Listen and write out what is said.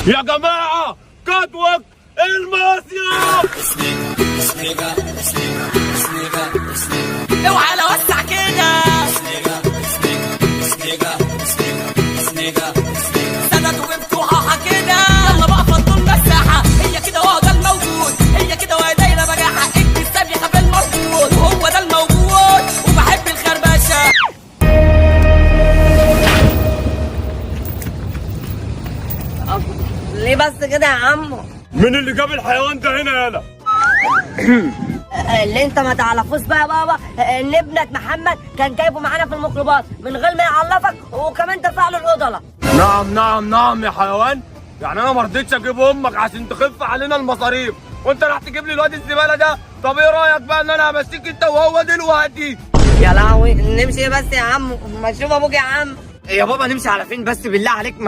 يا جماعة كاتوك المصيف. اوعى لو وسع كده سند ومفتوحة كده. يلا بقى فضوا المساحة، هي كده وهو ده الموجود، هي كده وهي دايرة بجاحة. اكتب السابقة في المردود، وهو ده الموجود وبحب الخربشة. ليه بس كده يا عمو؟ مين اللي جاب الحيوان ده هنا يالا؟ اللي انت ما تعرفوش بقى يا بابا ان ابنك محمد كان جايبه معانا في الميكروباص من غير ما يعلفك، وكمان دفع له القضله. نعم يا حيوان. يعني انا ما رضيتش اجيب امك عشان تخف علينا المصاريف، وانت راح تجيب لي الواد الزباله ده؟ طب ايه رايك بقى ان انا همسيك انت وهو دلوقتي؟ يا لهوي، نمشي بس يا عم، ما تشوف ابوك يا عم. يا بابا نمشي على فين بس بالله عليك؟ ما